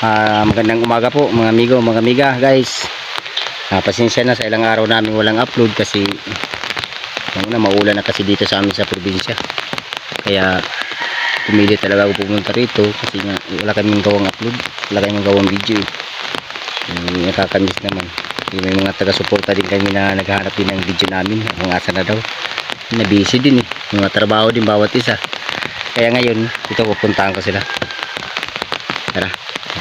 Magandang umaga po mga amigo, mga amiga guys. Pasensya na sa ilang araw namin walang upload kasi maulan na kasi dito sa amin sa probinsya. Kaya pumili talaga ako pumunta rito kasi nga wala kaming gawang upload, wala kaming gawang video. Nakakamiss naman. May mga taga-suporta din kami na naghahanap din ng video namin kung asa na daw. Na-busy din mga trabaho din bawat isa. Kaya ngayon ito pupuntahan ko sila. Tara,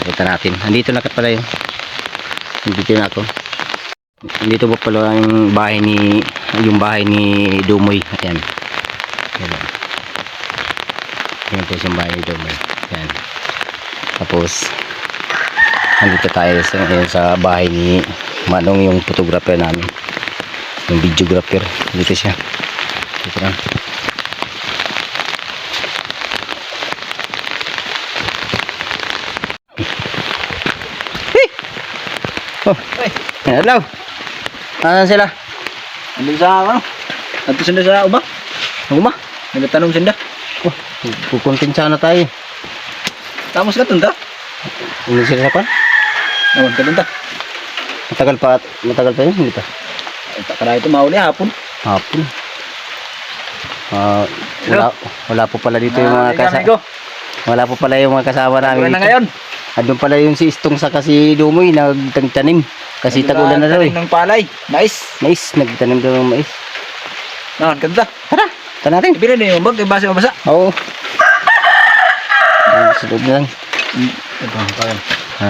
punta natin. Andito na pala yun. Andito na ako. Dito pa pala yung bahay ni Dumoy. Ayan. Ayan po yung bahay ni Dumoy. Ayan. Tapos andito tayo sa bahay ni Manong, yung photographer namin, yung videographer. Dito siya. Dito na. Oh, hello. Asan sila? Andun sa ano? Andun sila sa uba? Uma? Nagtatanong sila. Oh, kukuntin sana tayo. Tamos ka tunda? Hindi sila pa? Naman ka tunda. Matagal pa yun, hindi pa. Ay, takara ito mauli hapon. Hapon. Wala po pala dito yung mga kasama. Wala po pala yung mga kasama namin. Wala na ngayon. Andun pala yung si Istong sa kasi Dumoy nagtanim kasi tagulan na daw eh. Ng palay, mais. Nagtanim daw ng mais. Naman ka tunda. Tara, tara natin. Ibili na yung bag, ibasa mabasa. Oo. Sunod na lang.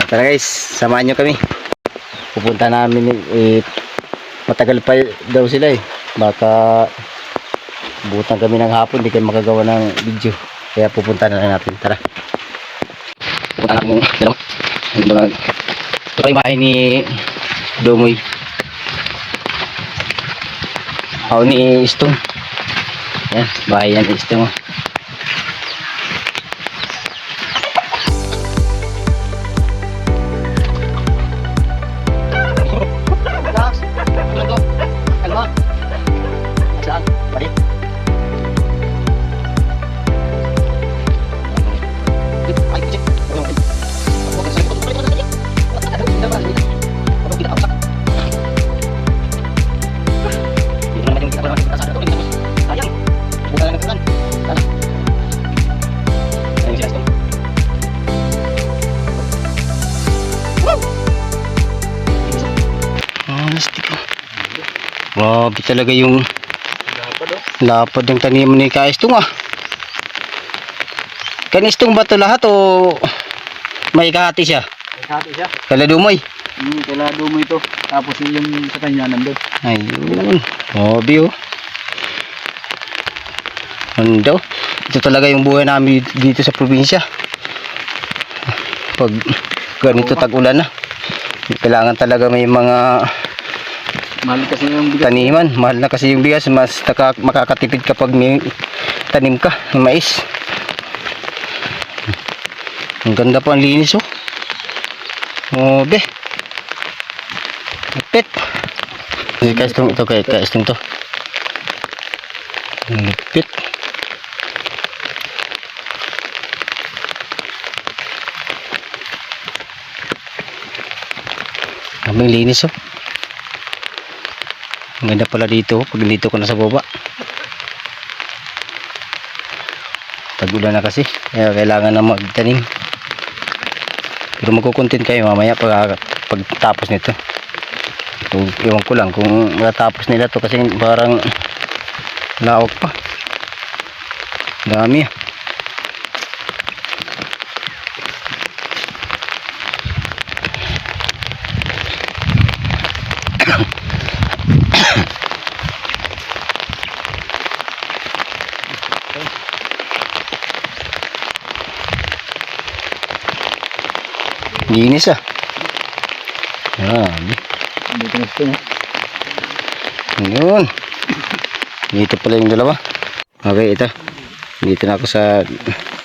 Tara guys, samahan nyo kami. Pupunta namin matagal pa daw sila eh. Baka butan kami ng hapon, di kayo makagawa ng video. Kaya pupunta na lang natin. Tara. Pupunta natin yung dalawa. Ito yung bahay ni Dumoy. Ako ni Istong. Yan, bahay yan ni Istong. Grabe talaga yung lapad ng taniman ni Kaistong ah. Kanistong ba ito lahat o may kahati siya? May kahati siya. Kala Dumoy? Kala Dumoy ito. Tapos yung sa kanya nandun. Ayun. Grabe oh. Ano? Ito talaga yung buhay namin dito sa probinsya. Pag ganito tag-ulan na, kailangan talaga may mga mahal kasi yung bigas. Taniman, mahal na kasi yung bigas. Mas makakatipid kapag may tanim ka ng mais. Ang ganda pa, ang linis oh. Oh be, lipit. Kaistong ito, kaistong to. Lipit. Ang linis oh. Ang ganda pala dito pag dito ko na sa baba. Tagulan na kasi kaya kailangan na magtanim. Pero magkukontent kayo mamaya pag tapos nito. Iwan ko lang kung matapos nila to kasi parang laok pa. Dami ah. Linis ah. Dito na ito. Yun. Dito pala yung dalawa. Okay, ito. Dito na ako sa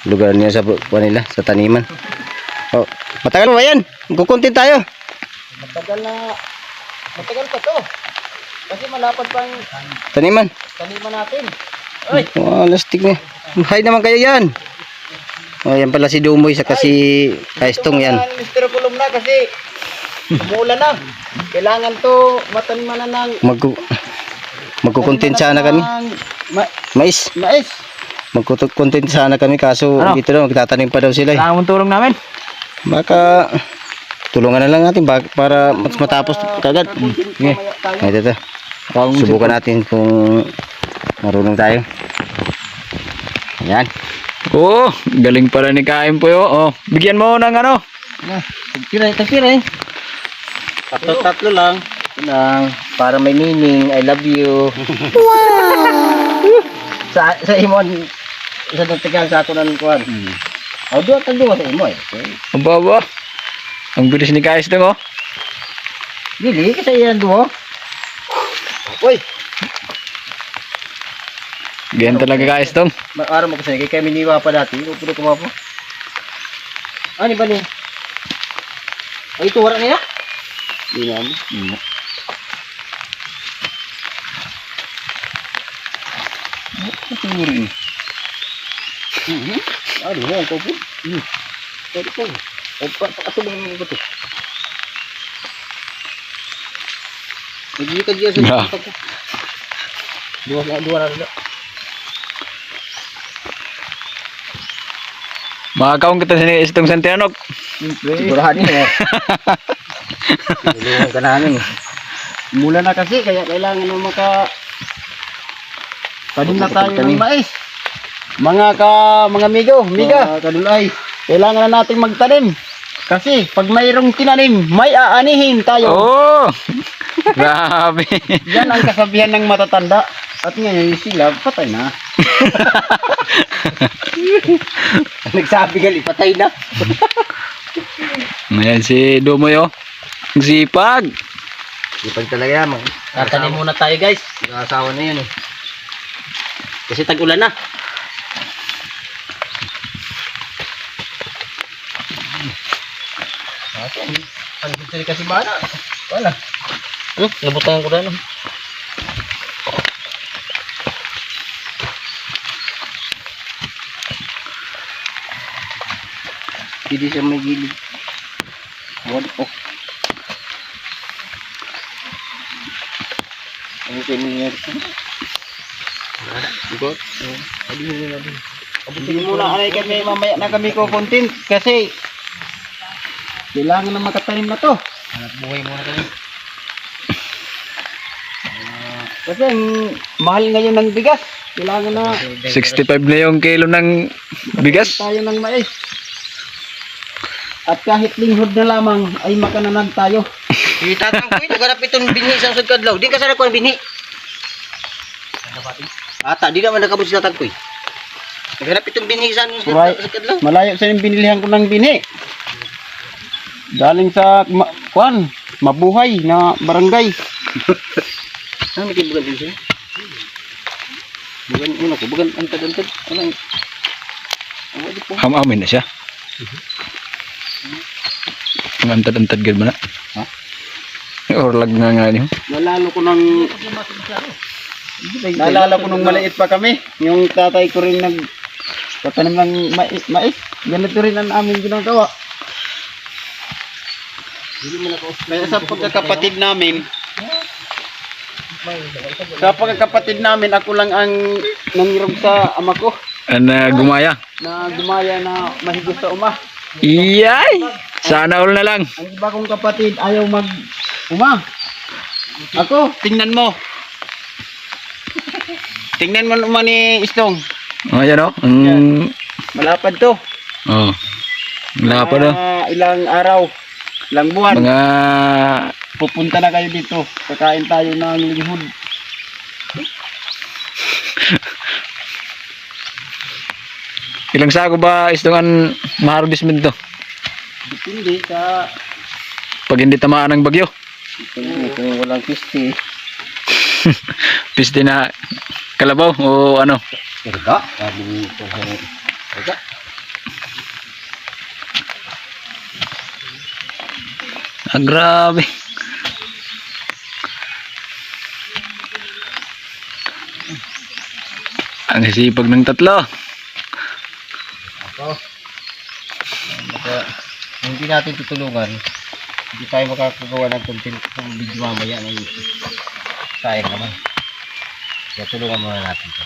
lugar niya sa nila, sa taniman. Oh, matagal ba yan? Kukuntin tayo. Matagal pa to. Kasi malapad pa yung Taniman natin. Ay! Oh, lastig niya. Hay naman kayo yan. Oh, yan pala si Dumoy sa kasi Kaistong yan. Mr. Kulong na kasi umulan na. Kailangan to mataniman na ng Magkukontent sana kami. Mais. mais. Magkukontent sana kami kaso Ano? dito daw magtatanim pa daw sila eh. Kailangan mong tulong namin. Baka tulungan na lang natin para mas matapos kagad. Okay. Ito. Subukan natin kung marunong tayo. Yan. Oh, galing pala ni Kain po yo. Oh, bigyan mo ng ano. Tagpiray. Tatlo lang. Para may meaning. I love you. sa imon sa datikan sa ako ng kuan. O doon sa imo eh. Ang baba. Ang bilis ni Kain dong oh. Dili kasi yan duo. Uy, Ganyan talaga Kain dong. araw mo kasi kay miniwa pa dati. Upo ko mo po. Ani ba ni? Ay ito wala niya? Di na mo. Siguro ni. Ano mo ko po? Pwede po. Opa, pakasubang mo ba ito? Hindi ka diyan Bra. sa ko. Dua na. Makakaon kita sa Istong Santiago. Sigurahan niya. Tulungan ka namin. Mula na kasi kaya kailangan na tanim na tayo ng mais. Mga amigo, miga, Kadulay. kailangan na nating magtanim. Kasi pag mayroong tinanim, may aanihin tayo. Oh. Grabe. Yan ang kasabihan ng matatanda. At ngayon sila patay na. Nagsabi gali, patay na. Ayan si Dumoy oh. Ang sipag. Ipag talaga yan. Tatanim muna tayo guys. Nakasawa na yun eh. Kasi tag-ulan na. Ang sili kasi bana. Wala. Nabutangan ko na. Hindi siya may gilid. Wala po. Ano kayo nangyari? Bigot? Hindi muna anay kami, mamaya na kami kukontent kasi kailangan na makatanim na to. Hanap buhay muna kami. Kasi ang mahal ngayon ng bigas. Kailangan na 65 na yung kilo ng bigas. tayo ng mais. At kahit linghod na lamang ay makananan tayo. Itatang ko ito, ganap itong binhi sa sudkadlaw. Di ka sana ko ang binhi. Ata, di naman nakabot sila tagpoy. Naghanap itong binhi sa Right. sudkadlaw. Malayo sa yung binilihan ko ng bini. Galing sa mabuhay na barangay. Ano may bugan din siya? Bugan yun ako, bugan antad-antad. Ano yun? Ano po? Ham-amin na siya. Ang antad-antad gad ba na? Ha? Orlag nga niyo. Nalalo ko ng naalala ko nung maliit pa kami. Yung tatay ko rin patanim ng mais. Ganito rin ang aming ginagawa. Kaya sa pagkakapatid namin, ako lang ang nangirog sa ama ko Gumaya. na gumaya na mahigos sa uma. Iyay! Sana all na lang. Ang iba kong kapatid ayaw uma. Ako, tingnan mo. Tingnan mo naman ni Istong. Oh, yan oh. Malapad to. Oh. Wala pa no. Ilang araw, ilang buwan. Mga Pupunta na kayo dito. Kakain tayo ng lihod. ilang sako ba istungan ma-harvest mo dito? Depende sa Pag hindi tamaan ng bagyo. kung walang pisti. Piste na kalabaw o ano? Erga? Sabi ko sa erga. Ah, grabe. Ang sisipag ng tatlo. Kung hindi natin tutulungan, hindi tayo makakagawa ng content ng video mamaya ng sayang naman. Kaya tulungan muna natin ito.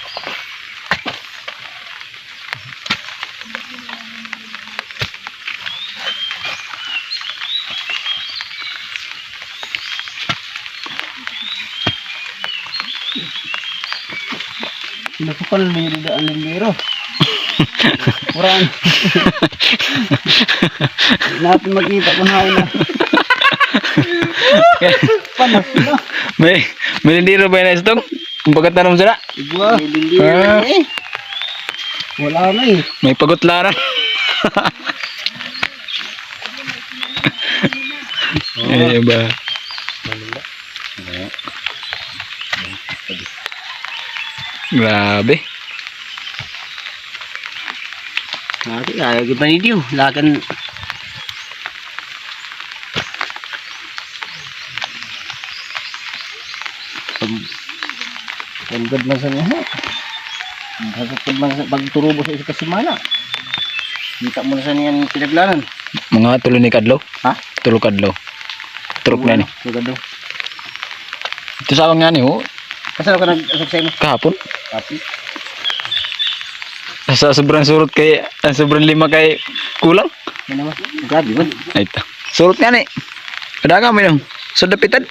Nakapal na yun ang lingero. Kurang. Hindi natin makita kung hain na. Panas na. May lindiro ba na istong? Kung pagkatanong sila, Iba. May lingero Ah. na eh. Wala na eh. may pagutlaran. Eh ba? Grabe. Nanti ayaw kita ni Dio. Lakan pagod man sa niya. Pagod man sa pagturubo sa isa kasimana. Kita mo na sa niyan pinaglanan. Mga tulo ni Kadlaw. Ha? Tulo Kadlaw. Truk na ni. Maganda. Ito sa nga ni, oh. Kasano ka nag-asok mo? Kahapon. Kapi. Sa sobrang surot kay, sobrang lima kay kulang. Ano naman? Grabe man. Ay, ito. Surot nga ni. Kadaga mo yun. Sa dapitan.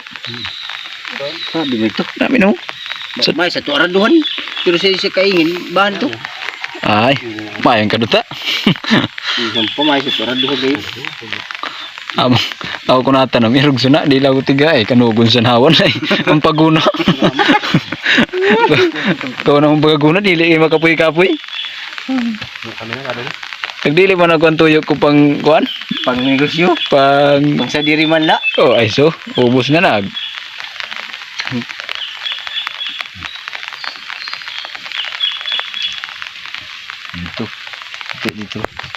Grabe mo ito. Dami no. May sa tuaraduhan. Pero sa isa kaingin, bahan to. Ay, mayang kaduta. Isang pa may sa tuaraduhan kayo. Ako ko natanong, irog suna, di lang ko tiga eh, kanugon sa nawan ay, ang paguna. Kau na mong pagaguna, dili kayo makapuy-kapuy. Nagdili man ako ang tuyok ko pang, kuan? Pang negosyo. Pang, Pang sa diri man la. oh ay so, ubos na nag. Dito. Dito.